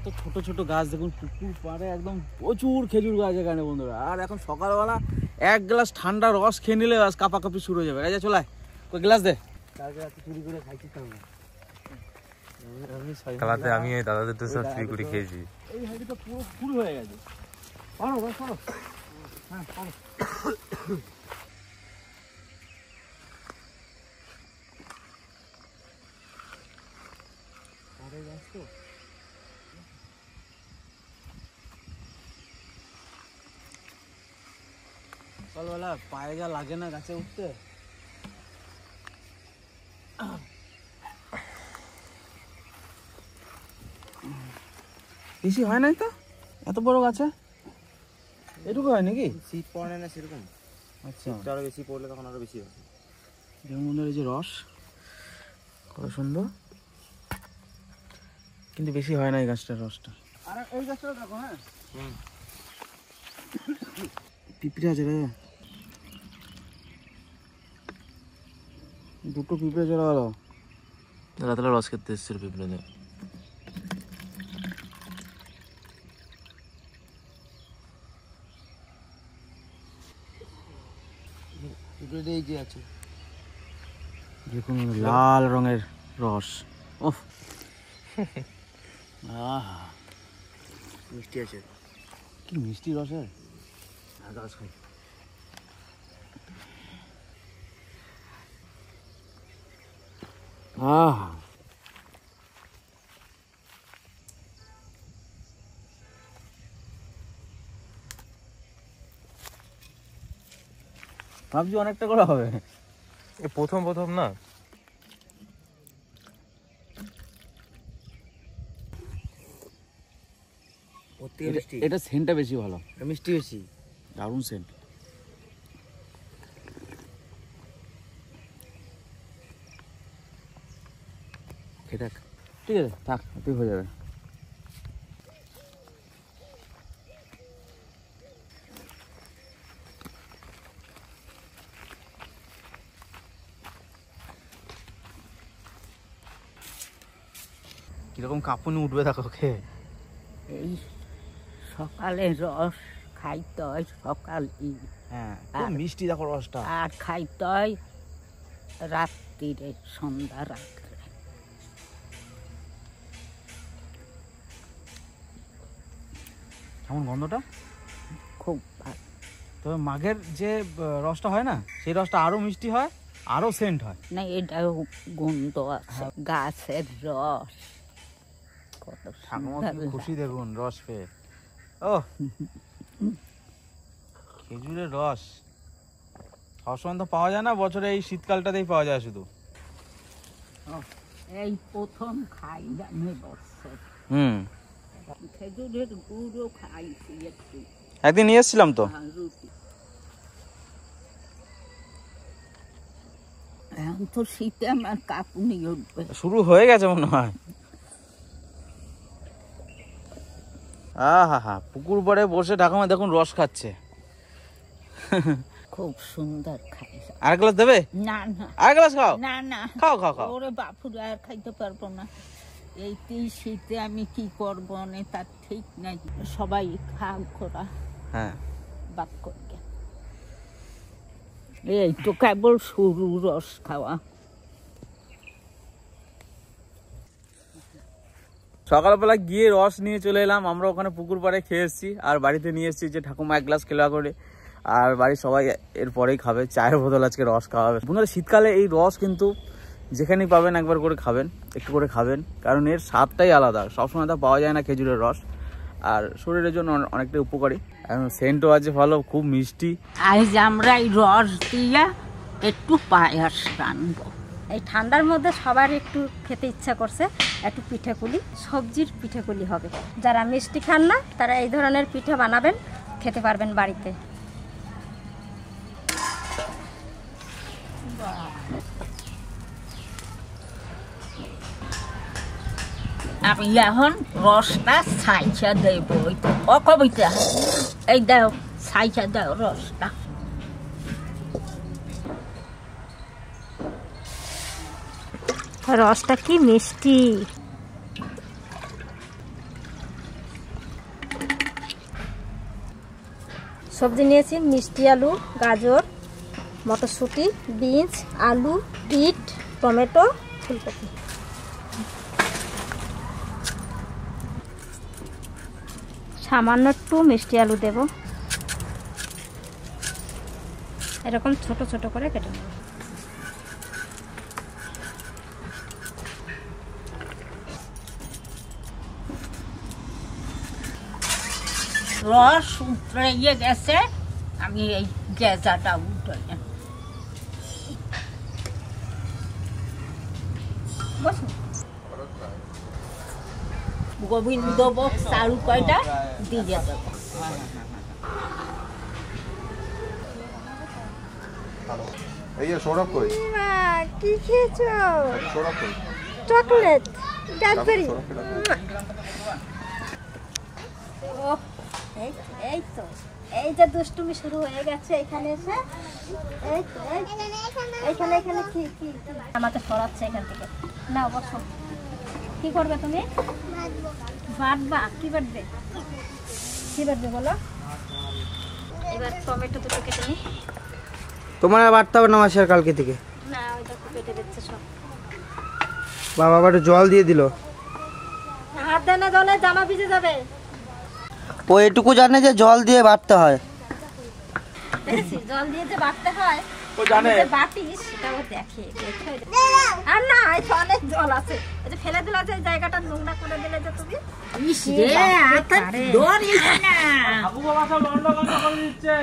কত ছোট ছোট গাছ দেখুন, পুকুর পাড়ে একদম প্রচুর খেজুর গাছ এখানে বন্ধুরা। আর এখন সকালবেলা এক গ্লাস ঠান্ডা রস খেয়ে নিলে গাছ কাপাকাপি শুরু হয়ে যাবে। রাজা চলায় কই গ্লাস দে, চুরি করে খাইছি। খেলাতে আমি দাদাদের তো সব চুরি করে খেয়েছি। এই হাঁড়িটা পুরো ফুল হয়ে গেছে। পারো রস পারো, হ্যাঁ পারো। সকালবেলা পায়ে যা লাগে না গাছে উঠতে। বেশি হয় নাই তো এত বড় গাছে, এটুকু হয় নাকি? শীত পড়ে না সেরকম। আচ্ছা, আরো বেশি পড়লে তখন আরো বেশি হবে। যেমন এই যে রস কত সুন্দর, কিন্তু বেশি হয় না এই গাছটার রসটা। আর এই গাছটা দেখো, হ্যাঁ পিঁপড়ে আছে রে, দুটো পিঁপড়ে চলে গেল। রাতলা রস খেতে এসেছিল পিঁপড়েদের। এই যে আছে দেখুন লাল রঙের রস, ওহ আহা মিষ্টি আছে, কি মিষ্টি রসের। গাছ খাই। আহা ভাবছি অনেকটা করে হবে, প্রথম প্রথম না। এটা সেন্টটা বেশি ভালো, মিষ্টি বেশি, দারুণ সেন্ট। ঠিক আছে থাক, তুই হয়ে যাবে। কিরকম কাঁপুনি উঠবে দেখো খেয়ে। এই সকালে রস খাইতে হয় সকালে, হ্যাঁ খুব মিষ্টি দেখো রসটা। আর খাইতে হয় রাত্রিরে, সন্ধ্যা রাত্রে। কেমন গন্ধটা, খুব ভালো। তবে মাঘের যে রসটা হয় না, সেই রসটা আরো মিষ্টি হয়, আরো সেন্ট হয়। না এটাও গন্ধ আছে, গাছের রস কত সুন্দর। খুশি দেখুন রস পেয়ে। ও খেজুরের রস সবসময় তো পাওয়া যায় না, বছরে এই শীতকালটাতেই পাওয়া যায় শুধু। এই প্রথম খাই আমি বছর। খেজুরের গুঁড়ো খাইছি একটু, একদিন নিয়ে এসেছিলাম তো। রুটি এখন তো শীতে আমার কাঁপুনি উঠবে, শুরু হয়ে গেছে মনে হয়। আহা পুকুর পাড়ে বসে ঠাকুমা দেখুন রস খাচ্ছে। খুব সুন্দর খাই। আর গ্লাস দেবে? না না আর গ্লাস খাও। না না খাও খাও খাও। ওরে বাপুরে আর খাইতে পারবো না, এইতেই শীতে আমি কি করবো না তার ঠিক নাই। সবাই খাও খোরা, হ্যাঁ বাক করবে। এই তো কেবল সরু রস খাওয়া। সকালবেলা গিয়ে রস নিয়ে চলে এলাম আমরা, ওখানে পুকুর পাড়ে খেয়ে এসেছি। আর বাড়িতে নিয়ে এসেছি যে ঠাকুমা এক গ্লাস খেলা করে, আর বাড়ির সবাই এরপরেই খাবে। চায়ের বদল আজকে রস খাওয়া হবে বন্ধুরা। শীতকালে এই রস কিন্তু যেখানেই পাবেন একবার করে খাবেন, একটু করে খাবেন, কারণ এর স্বাদটাই আলাদা। সবসময় তা পাওয়া যায় না খেজুরের রস, আর শরীরের জন্য অনেকটাই উপকারী। এখন সেন্টও আছে ভালো, খুব মিষ্টি। আজ আমরা এই রস দিয়ে একটু পায়াস রানবো। এই ঠান্ডার মধ্যে সবার একটু খেতে ইচ্ছা করছে, একটু পিঠেপুলি, সবজির পিঠেপুলি হবে। যারা মিষ্টি খান না তারা এই ধরনের পিঠে বানাবেন, খেতে পারবেন বাড়িতে। আমি এখন রসটা ছাইছা দেব। ও কবিতা, এই দাও ছাইছা দাও রসটা। রসটা কি মিষ্টি। সবজি নিয়েছি মিষ্টি আলু, গাজর, মটরশুঁটি, বিনস, আলু, বিট, টমেটো, ফুলকপি। সামান্য একটু মিষ্টি আলু দেব, এরকম ছোট ছোট করে কেটে নেব। রস উতরে গেছে, আমি এই গেজাটা উঠে গোবিন্দভোগ চালু কয়টা দিয়ে দেবো। এই যে সৌরভ কই? কি খেয়েছো? সৌরভ কই? Chocolate, Cadbury. এই তো এই যে দুষ্টুমি শুরু হয়ে গেছে এখানে এসে। এই তো এইখানে এখানে কি কি আমাকে সরাচ্ছে এখান থেকে। না বসো। কি করবে তুমি? বাটবা। কি বাটবে? কি বাটবে বলো? এবার টমেটো দুটো কেটে নি। তোমার আর বাড়তে হবে না মাসি আর কালকে থেকে? না ওই দেখো কেটে দিচ্ছে সব। বাবা আবার জল দিয়ে দিল। হাত দেয় না জলে, জামা ভিজে যাবে। ও এটুকু জানে যে জল দিয়ে বাটতে হয়। দেখেছি জল দিয়ে যে বাটতে হয়, ও জানে। যে বাটিস সেটাও দেখে। আর না এই তো অনেক জল আছে, এই যে ফেলে দিলা যে জায়গাটা নোংরা করে দিলে যে তুমি। ইস রে, আতা ধরিস না। আবু বাবা সব লন্ডা লন্ডা করে দিচ্ছে।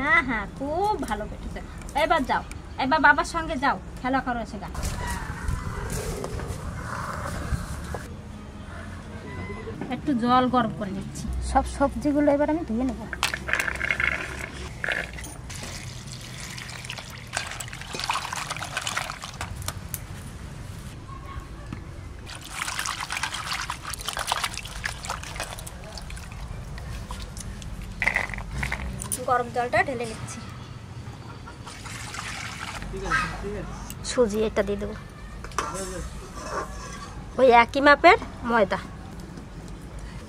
হ্যাঁ হ্যাঁ, খুব ভালো কেটেছে। এবার যাও, এবার বাবার সঙ্গে যাও, খেলা করো এসে গা। একটু জল গরম করে নিচ্ছি। সব সবজিগুলো এবার আমি ধুয়ে নেব। গরম জলটা ঢেলে নিচ্ছি। সুজি এটা দিয়ে দেবো, ওই একই মাপের ময়দা।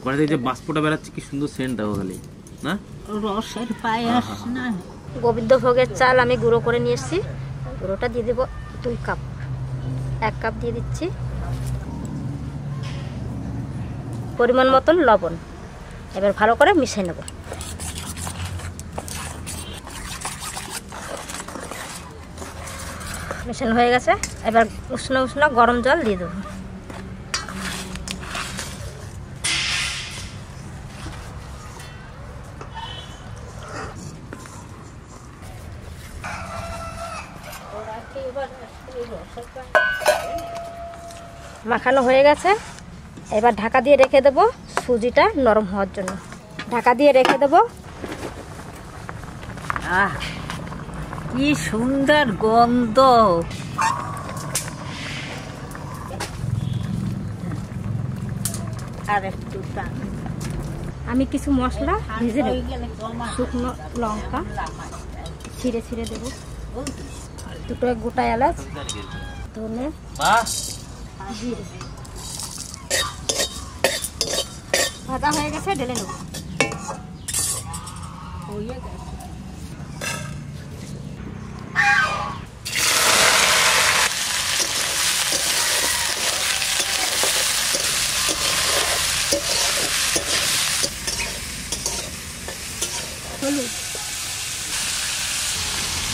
বাড়িতে যে বাষ্পটা বেরাচ্ছে কি সুন্দর সেন্ট দাও খালি না? রসের পায়েস না। গোবিন্দভোগের চাল আমি গুঁড়ো করে নিয়ে এসেছি, গুঁড়োটা দিয়ে দেবো 2 কাপ। 1 কাপ দিয়ে দিচ্ছি। পরিমাণ মতন লবণ। এবার ভালো করে মিশিয়ে নেব। মেশানো হয়ে গেছে, এবার উষ্ণ উষ্ণ গরম জল দিয়ে দেবো। মাখানো হয়ে গেছে, এবার ঢাকা দিয়ে রেখে দেবো সুজিটা নরম হওয়ার জন্য। ঢাকা দিয়ে রেখে দেবো। আহ, কি সুন্দর গন্ধ। আর একটু আমি কিছু মশলা ভেজে নেব। শুকনো লঙ্কা ছিঁড়ে ছিঁড়ে দেবো, 2 গোটা এলাচ, ধনে, জিরে। ভাজা হয়ে গেছে, ঢেলে নেব। হলুদ,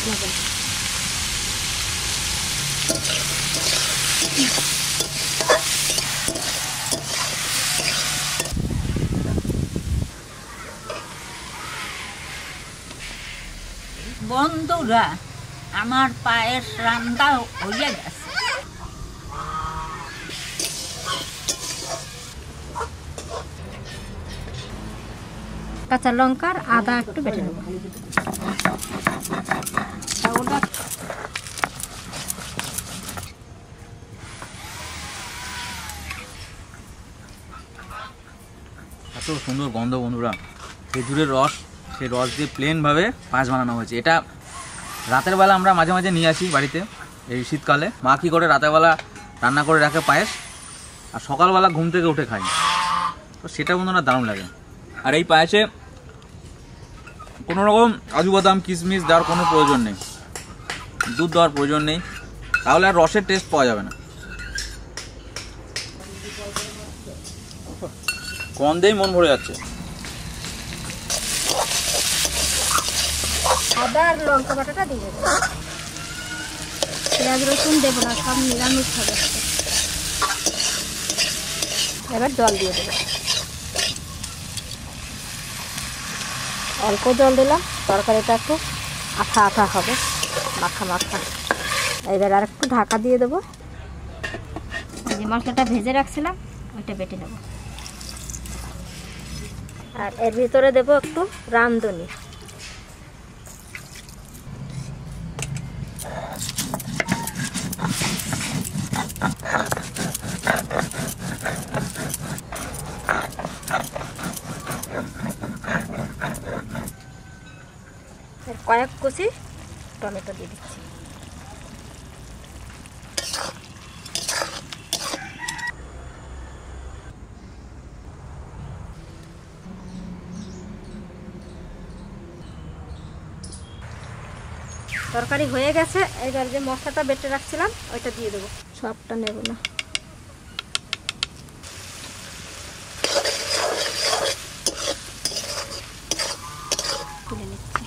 লবণ। বন্ধুরা, আমার পায়েস রান্না হয়ে গেছে। কাঁচা লঙ্কা আর আদা একটু বেটে নেব। এত সুন্দর গন্ধ বন্ধুরা, খেজুরের রস, সেই রস দিয়ে প্লেনভাবে পায়েস বানানো হয়েছে। এটা রাতের বেলা আমরা মাঝে মাঝে নিয়ে আসি বাড়িতে, এই শীতকালে মা কী করে রাতের বেলা রান্না করে রাখে পায়েস, আর সকালবেলা ঘুম থেকে উঠে খাই, তো সেটা বন্ধুরা দারুণ লাগে। আর এই পায়েসে কোনো রকম কাজু বাদাম কিশমিশ দেওয়ার কোনো প্রয়োজন নেই, দুধ দেওয়ার প্রয়োজন নেই, তাহলে আর রসের টেস্ট পাওয়া যাবে না। গন্ধেই মন ভরে যাচ্ছে। আদা আর লঙ্কা বাটাটা দিয়ে দেবো, পেঁয়াজ রসুন দেবো না, সব নিরামিষ হবে। এবার জল দিয়ে দেবো, অল্প জল দিলাম, তরকারিটা একটু আঠা আঠা হবে, মাখা মাখা। এবার আর একটু ঢাকা দিয়ে দেবো, যে মশলাটা ভেজে রাখছিলাম ওইটা বেটে নেব। আর এর ভিতরে দেবো একটু রাঁধুনি, কয়েক কুচি টমেটো দিয়ে দিচ্ছি। তরকারি হয়ে গেছে, এবার যে মশলাটা বেটে রাখছিলাম ওইটা দিয়ে দেবো, সবটা নেব না। তুলে নিচ্ছি।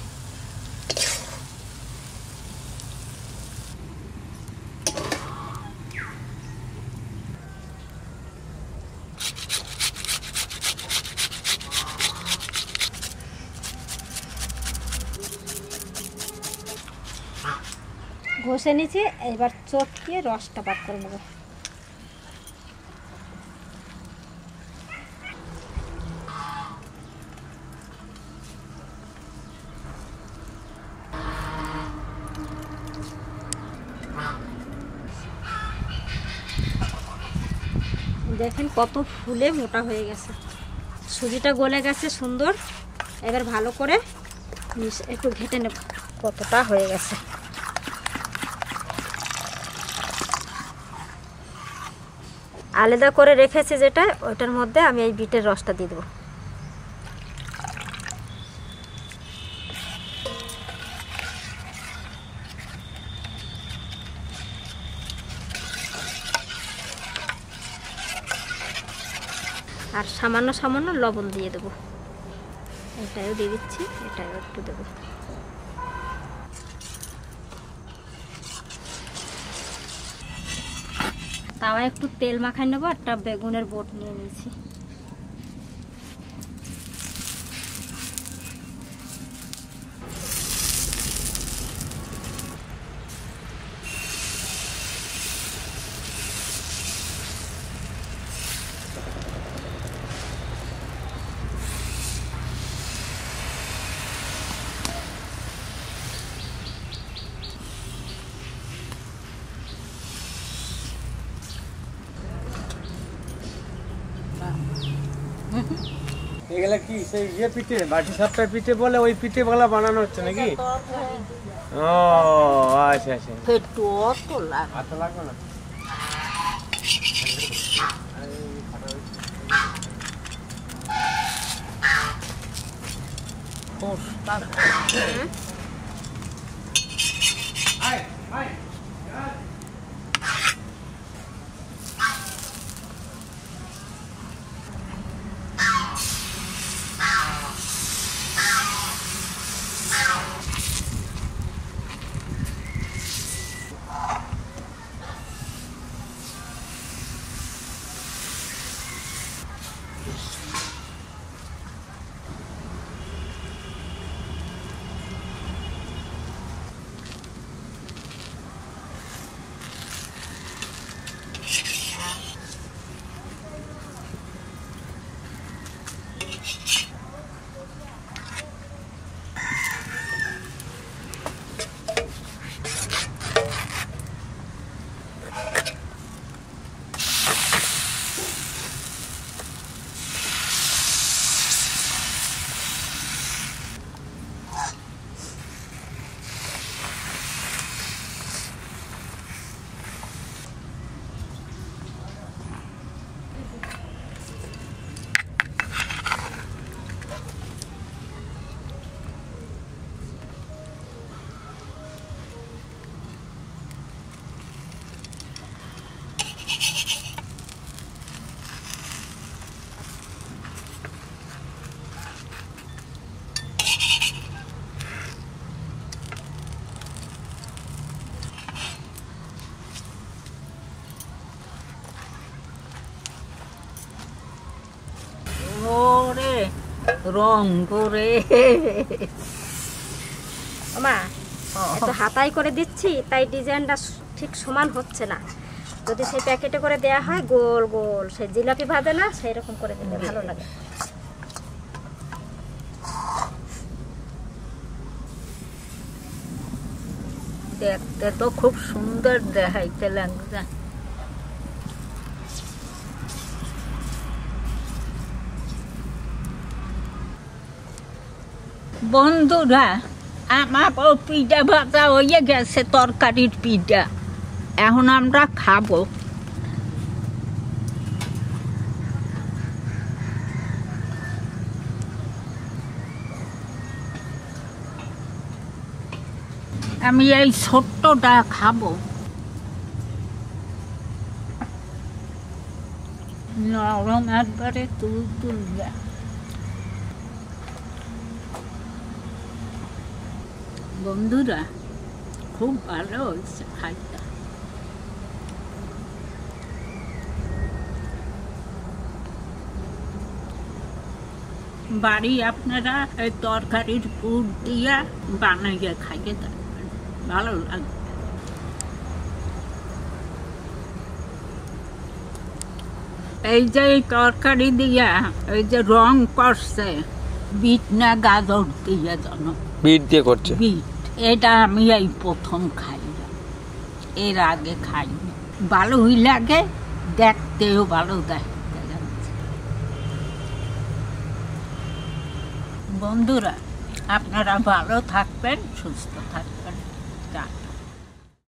ঘষে নিচ্ছি, এবার চটকিয়ে রসটা বার করে নেব। দেখেন কত ফুলে মোটা হয়ে গেছে, সুজিটা গলে গেছে সুন্দর। এবার ভালো করে একটু ঘেটে নেব কতটা হয়ে গেছে। আলাদা করে রেখেছি যেটা, ওইটার মধ্যে আমি এই বিটের রসটা দিয়ে দেবো। আর সামান্য সামান্য লবণ দিয়ে দেবো, এটাও দিয়ে দিচ্ছি, এটাও একটু দেবো। তাও একটু তেল মাখাই নেবো, একটা বেগুনের বোট নিয়ে নিয়েছি। এগুলা কি সেই ইয়ে পিঠে, বাটি সাপটা পিঠে বলে, ওই পিঠে গুলা বানানো হচ্ছে নাকি? ও আচ্ছা আচ্ছা, একটু অত লাগে, এত লাগবে না। রং করে। মা এত হাতাই করে দিচ্ছি তাই ডিজাইনটা ঠিক সমান হচ্ছে না। যদি সেই প্যাকেটে করে দেয়া হয় গোল গোল, সেই জিলাপি ভাজে না সেই রকম করে দিলে ভালো লাগে। দেখতে তো খুব সুন্দর দেখাইতে লাগছে। বন্ধুরা, আমার পিঠা ভাজা হয়ে গেছে, তরকারির পিঠা। এখন আমরা খাবো। আমি এই ছোট্টটা খাবো। নরম একবারে তুলতুলে। বন্ধুরা, খুব ভালো হয়েছে খাইতে। বাড়ি আপনারা এই তরকারির পুর দিয়া বানাইয়া খাইয়ে দেখবেন, ভালো লাগবে। এই যে তরকারি দিয়া এই যে রং করছে, বিট না গাজর দিয়া জানো? বিট দিয়ে করছে। বিট, এটা আমি এই প্রথম খাইলাম, এর আগে খাইনি। ভালোই লাগে, দেখতেও ভালো দেখতে যাচ্ছে। বন্ধুরা, আপনারা ভালো থাকবেন, সুস্থ থাকবেন।